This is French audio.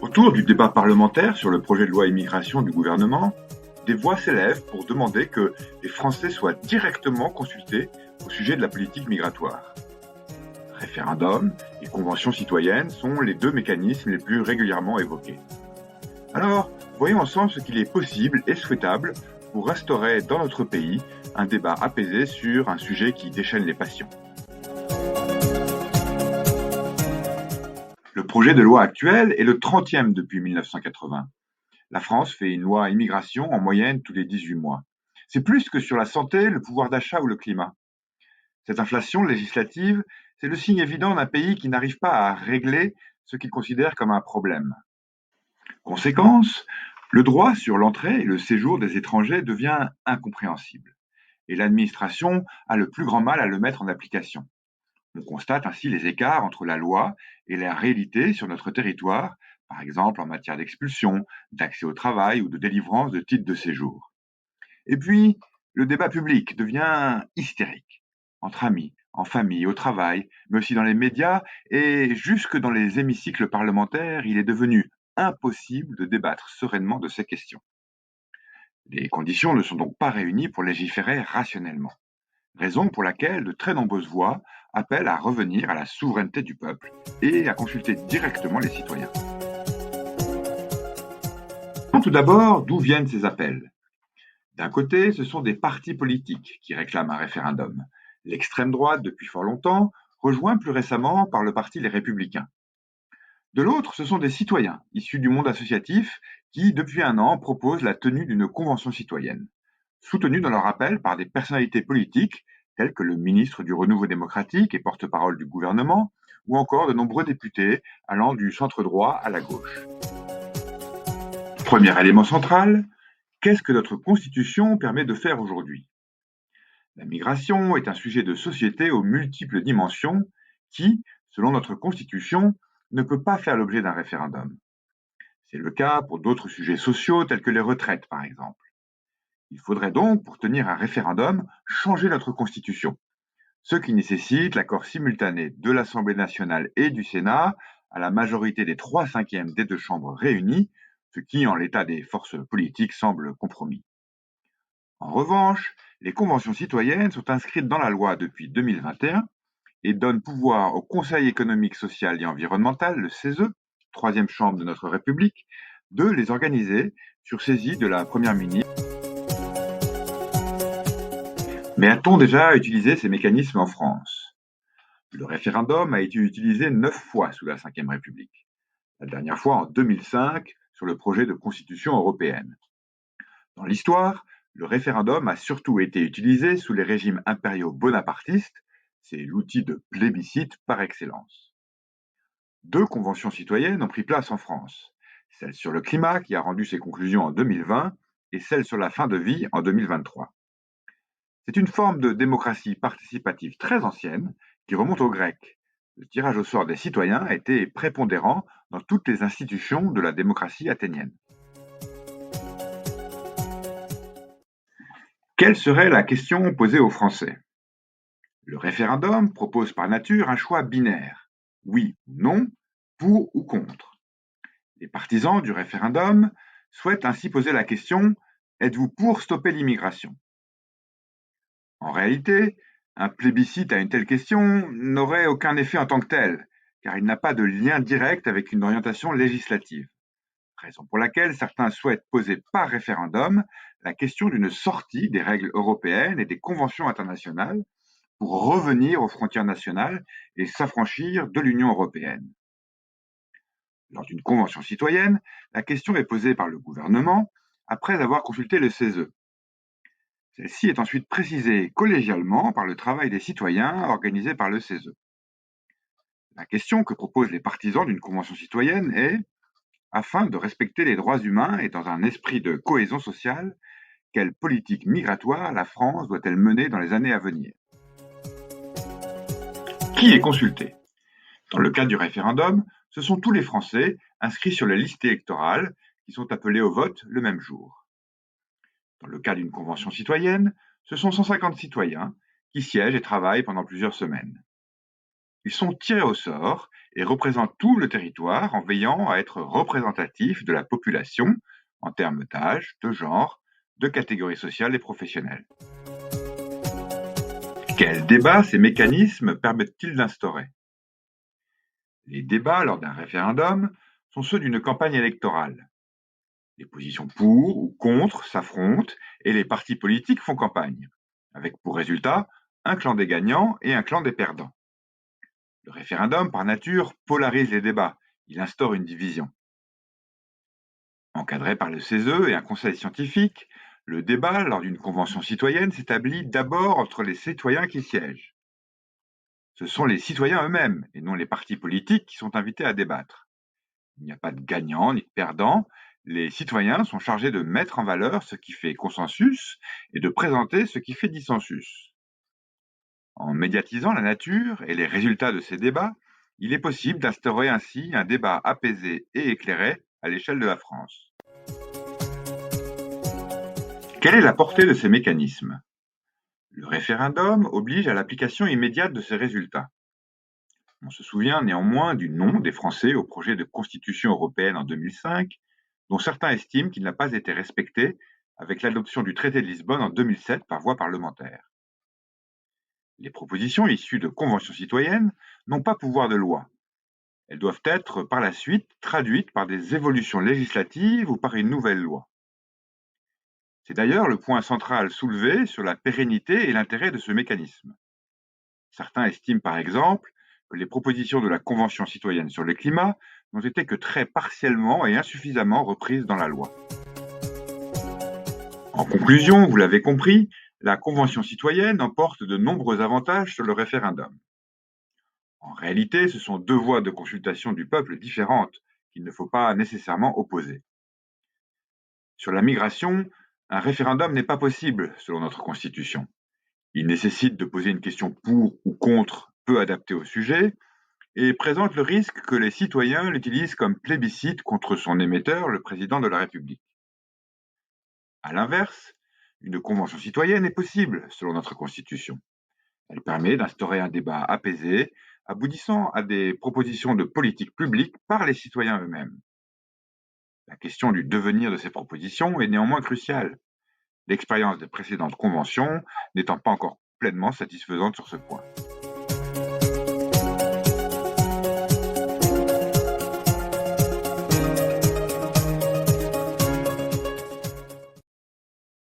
Autour du débat parlementaire sur le projet de loi immigration du gouvernement, des voix s'élèvent pour demander que les Français soient directement consultés au sujet de la politique migratoire. Référendum et convention citoyenne sont les deux mécanismes les plus régulièrement évoqués. Alors, voyons ensemble ce qu'il est possible et souhaitable pour instaurer dans notre pays un débat apaisé sur un sujet qui déchaîne les passions. Le projet de loi actuel est le 30e depuis 1980. La France fait une loi immigration en moyenne tous les 18 mois. C'est plus que sur la santé, le pouvoir d'achat ou le climat. Cette inflation législative, c'est le signe évident d'un pays qui n'arrive pas à régler ce qu'il considère comme un problème. Conséquence, le droit sur l'entrée et le séjour des étrangers devient incompréhensible et l'administration a le plus grand mal à le mettre en application. On constate ainsi les écarts entre la loi et la réalité sur notre territoire, par exemple en matière d'expulsion, d'accès au travail ou de délivrance de titres de séjour. Et puis, le débat public devient hystérique, entre amis, en famille, au travail, mais aussi dans les médias et jusque dans les hémicycles parlementaires, il est devenu impossible de débattre sereinement de ces questions. Les conditions ne sont donc pas réunies pour légiférer rationnellement. Raison pour laquelle de très nombreuses voix appellent à revenir à la souveraineté du peuple et à consulter directement les citoyens. Tout d'abord, d'où viennent ces appels? D'un côté, ce sont des partis politiques qui réclament un référendum. L'extrême droite, depuis fort longtemps, rejoint plus récemment par le parti Les Républicains. De l'autre, ce sont des citoyens, issus du monde associatif, qui, depuis un an, proposent la tenue d'une convention citoyenne, soutenue dans leur appel par des personnalités politiques tels que le ministre du Renouveau démocratique et porte-parole du gouvernement, ou encore de nombreux députés allant du centre-droit à la gauche. Premier élément central, qu'est-ce que notre Constitution permet de faire aujourd'hui? La migration est un sujet de société aux multiples dimensions qui, selon notre Constitution, ne peut pas faire l'objet d'un référendum. C'est le cas pour d'autres sujets sociaux tels que les retraites, par exemple. Il faudrait donc, pour tenir un référendum, changer notre Constitution, ce qui nécessite l'accord simultané de l'Assemblée nationale et du Sénat à la majorité des 3/5 des deux chambres réunies, ce qui, en l'état des forces politiques, semble compromis. En revanche, les conventions citoyennes sont inscrites dans la loi depuis 2021 et donnent pouvoir au Conseil économique, social et environnemental, le CESE, troisième chambre de notre République, de les organiser sur saisie de la Première ministre. Mais a-t-on déjà utilisé ces mécanismes en France? Le référendum a été utilisé 9 fois sous la Ve République. La dernière fois en 2005 sur le projet de constitution européenne. Dans l'histoire, le référendum a surtout été utilisé sous les régimes impériaux bonapartistes, c'est l'outil de plébiscite par excellence. 2 conventions citoyennes ont pris place en France, celle sur le climat qui a rendu ses conclusions en 2020 et celle sur la fin de vie en 2023. C'est une forme de démocratie participative très ancienne qui remonte aux Grecs. Le tirage au sort des citoyens a été prépondérant dans toutes les institutions de la démocratie athénienne. Quelle serait la question posée aux Français? Le référendum propose par nature un choix binaire, oui ou non, pour ou contre. Les partisans du référendum souhaitent ainsi poser la question: êtes-vous pour stopper l'immigration? En réalité, un plébiscite à une telle question n'aurait aucun effet en tant que tel, car il n'a pas de lien direct avec une orientation législative. Raison pour laquelle certains souhaitent poser par référendum la question d'une sortie des règles européennes et des conventions internationales pour revenir aux frontières nationales et s'affranchir de l'Union européenne. Lors d'une convention citoyenne, la question est posée par le gouvernement après avoir consulté le CESE. Celle-ci est ensuite précisée collégialement par le travail des citoyens organisé par le CESE. La question que proposent les partisans d'une convention citoyenne est: afin de respecter les droits humains et dans un esprit de cohésion sociale, quelle politique migratoire la France doit-elle mener dans les années à venir? Qui est consulté? Dans le cas du référendum, ce sont tous les Français inscrits sur les listes électorales qui sont appelés au vote le même jour. Dans le cas d'une convention citoyenne, ce sont 150 citoyens qui siègent et travaillent pendant plusieurs semaines. Ils sont tirés au sort et représentent tout le territoire en veillant à être représentatifs de la population en termes d'âge, de genre, de catégorie sociale et professionnelle. Quels débats ces mécanismes permettent-ils d'instaurer? Les débats lors d'un référendum sont ceux d'une campagne électorale. Les positions pour ou contre s'affrontent et les partis politiques font campagne, avec pour résultat un clan des gagnants et un clan des perdants. Le référendum, par nature, polarise les débats, il instaure une division. Encadré par le CESE et un conseil scientifique, le débat lors d'une convention citoyenne s'établit d'abord entre les citoyens qui siègent. Ce sont les citoyens eux-mêmes, et non les partis politiques, qui sont invités à débattre. Il n'y a pas de gagnant ni de perdant. Les citoyens sont chargés de mettre en valeur ce qui fait consensus et de présenter ce qui fait dissensus. En médiatisant la nature et les résultats de ces débats, il est possible d'instaurer ainsi un débat apaisé et éclairé à l'échelle de la France. Quelle est la portée de ces mécanismes? Le référendum oblige à l'application immédiate de ces résultats. On se souvient néanmoins du non des Français au projet de constitution européenne en 2005, dont certains estiment qu'il n'a pas été respecté avec l'adoption du traité de Lisbonne en 2007 par voie parlementaire. Les propositions issues de conventions citoyennes n'ont pas pouvoir de loi. Elles doivent être par la suite traduites par des évolutions législatives ou par une nouvelle loi. C'est d'ailleurs le point central soulevé sur la pérennité et l'intérêt de ce mécanisme. Certains estiment par exemple que les propositions de la Convention citoyenne sur le climat n'ont été que très partiellement et insuffisamment reprises dans la loi. En conclusion, vous l'avez compris, la Convention citoyenne emporte de nombreux avantages sur le référendum. En réalité, ce sont deux voies de consultation du peuple différentes qu'il ne faut pas nécessairement opposer. Sur la migration, un référendum n'est pas possible selon notre Constitution. Il nécessite de poser une question pour ou contre peu adaptée au sujet et présente le risque que les citoyens l'utilisent comme plébiscite contre son émetteur, le président de la République. À l'inverse, une convention citoyenne est possible selon notre Constitution. Elle permet d'instaurer un débat apaisé, aboutissant à des propositions de politique publique par les citoyens eux-mêmes. La question du devenir de ces propositions est néanmoins cruciale, l'expérience des précédentes conventions n'étant pas encore pleinement satisfaisante sur ce point.